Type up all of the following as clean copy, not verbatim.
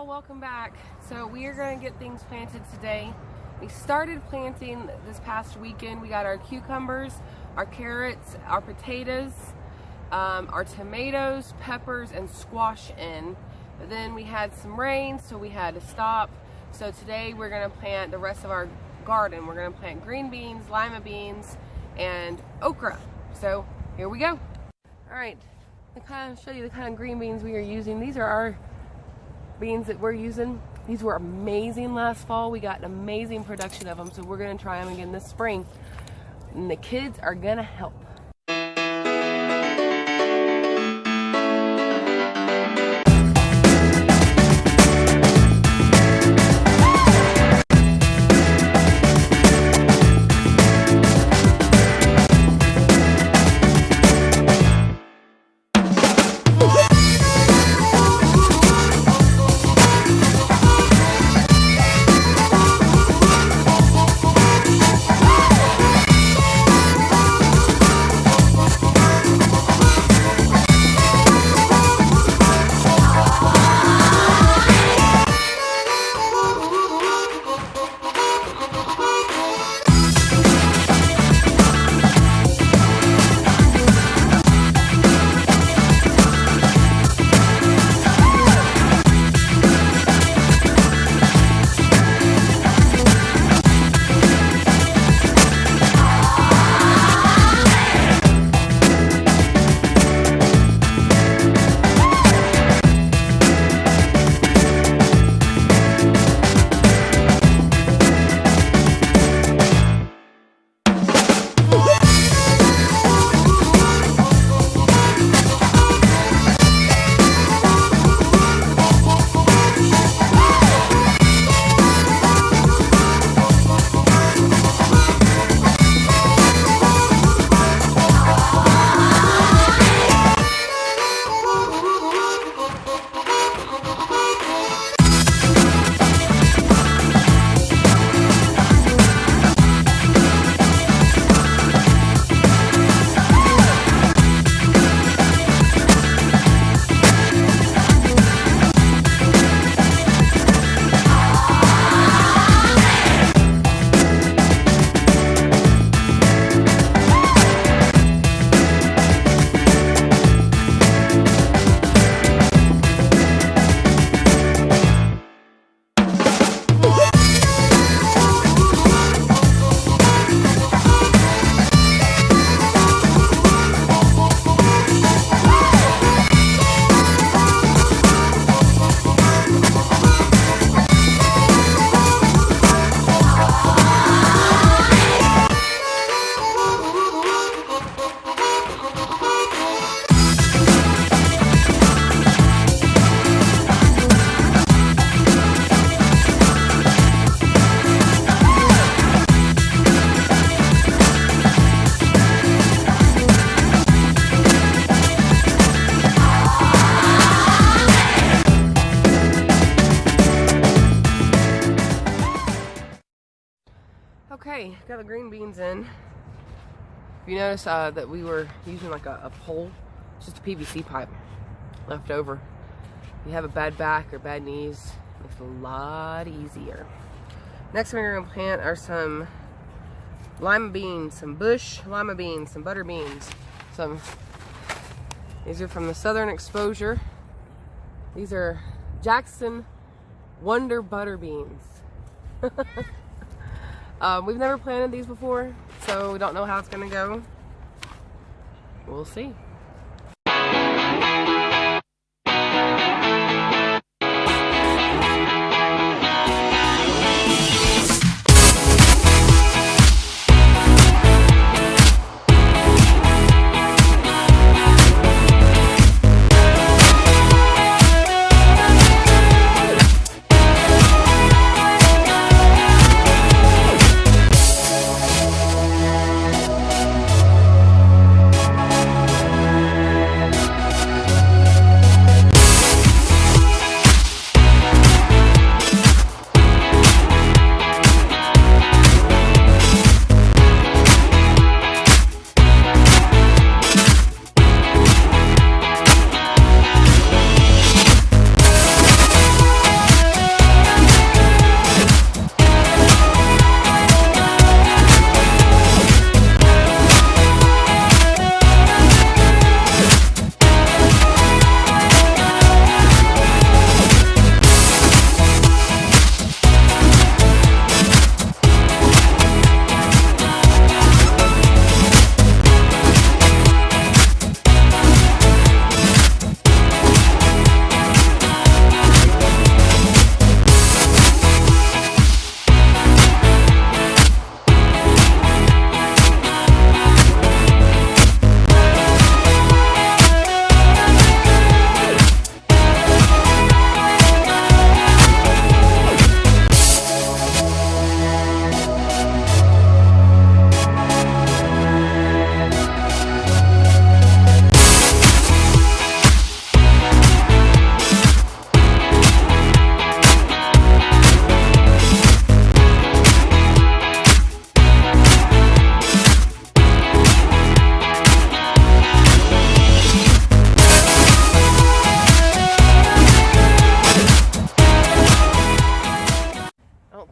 Welcome back. So we are going to get things planted today. We started planting this past weekend. We got our cucumbers, our carrots, our potatoes, our tomatoes, peppers, and squash in. But then we had some rain, so we had to stop. So today we're going to plant the rest of our garden. We're going to plant green beans, lima beans, and okra. So here we go. All right, I'll kind of show you the kind of green beans we are using. These are our beans that we're using. These were amazing last fall. We got an amazing production of them, so we're going to try them again this spring. And the kids are going to help. Okay, got the green beans in. If you notice that we were using like a pole, it's just a PVC pipe left over. If you have a bad back or bad knees, it makes it a lot easier. Next thing we're gonna plant are some lima beans, some bush lima beans, some butter beans. These are from the Southern Exposure. These are Jackson Wonder Butter Beans. We've never planted these before, so we don't know how it's gonna go. We'll see.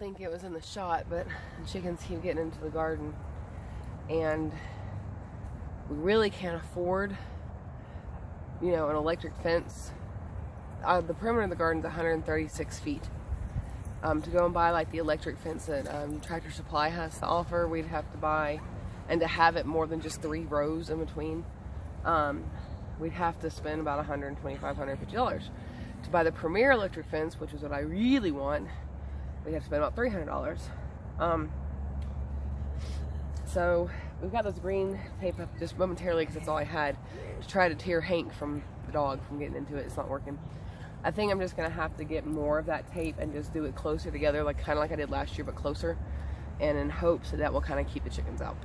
think it was in the shot, but the chickens keep getting into the garden, and we really can't afford, you know, an electric fence. The perimeter of the garden is 136 feet. To go and buy like the electric fence that Tractor Supply has to offer, we'd have to buy, and to have it more than just 3 rows in between, we'd have to spend about $125, $150. To buy the premier electric fence, which is what I really want, we'd have to spend about $300. So we've got this green tape up just momentarily because that's all I had to try to tear Hank from the dog from getting into it. It's not working. I think I'm just gonna have to get more of that tape and just do it closer together, like kind of like I did last year, but closer, and in hopes that will kind of keep the chickens out.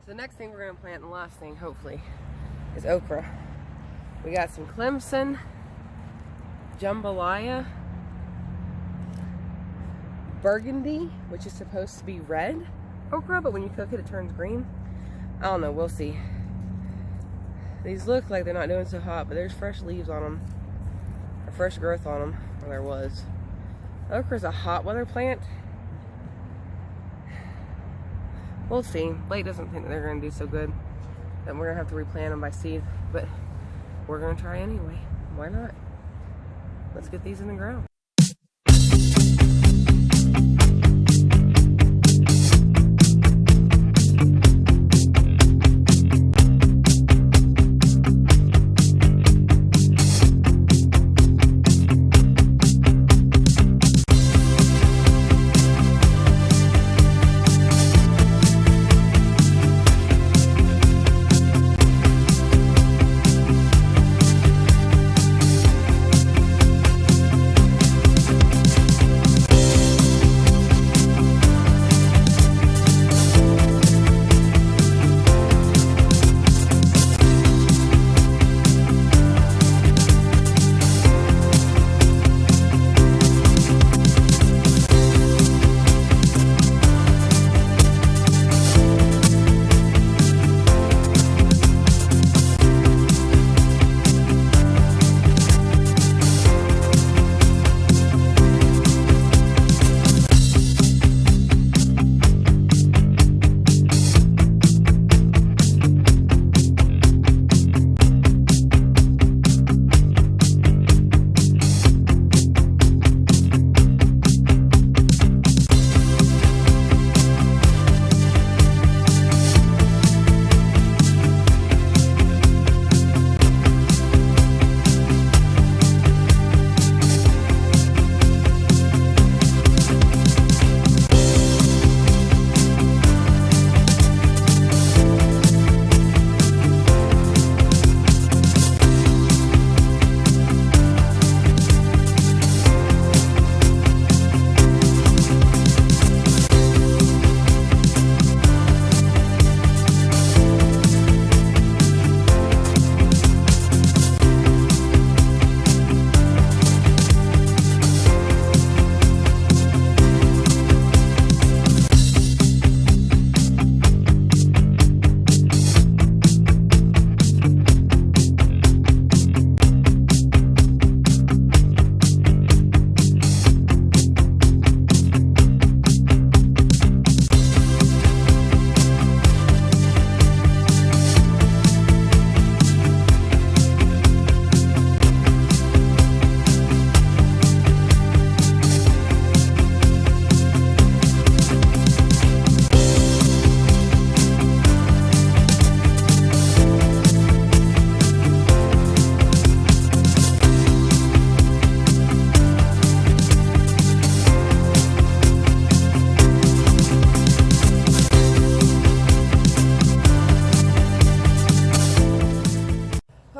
So the next thing we're gonna plant, and the last thing hopefully, is okra. We got some Clemson, jambalaya, burgundy, which is supposed to be red okra, but when you cook it, it turns green. I don't know, we'll see. These look like they're not doing so hot, but there's fresh leaves on them, or fresh growth on them, or there was. Okra's a hot weather plant. We'll see. Blake doesn't think that they're going to do so good, and we're going to have to replant them by seed, but we're going to try anyway. Why not? Let's get these in the ground.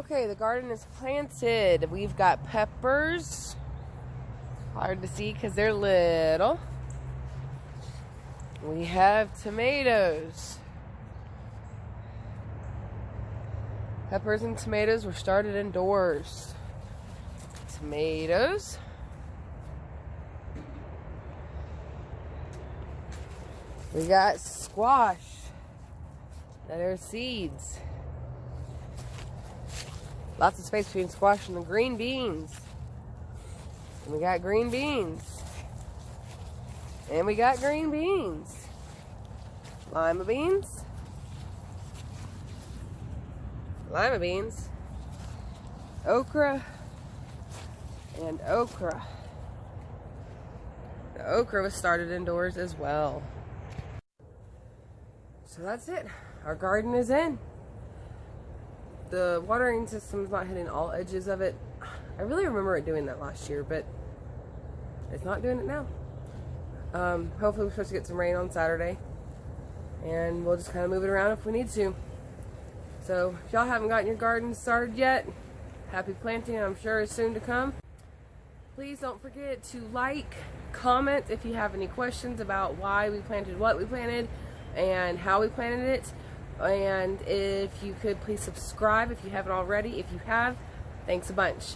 Okay, the garden is planted. We've got peppers. Hard to see because they're little. We have tomatoes. Peppers and tomatoes were started indoors. Tomatoes. We got squash that are seeds. Lots of space between squash and the green beans. And we got green beans. And we got green beans. Lima beans. Lima beans. Okra. And okra. The okra was started indoors as well. So that's it. Our garden is in. The watering system's not hitting all edges of it. I really remember it doing that last year, but it's not doing it now. Hopefully we're supposed to get some rain on Saturday, and we'll just kind of move it around if we need to. So if y'all haven't gotten your garden started yet, happy planting, I'm sure is soon to come. Please don't forget to like, comment if you have any questions about why we planted what we planted and how we planted it. And if you could please subscribe if you haven't already. If you have, thanks a bunch.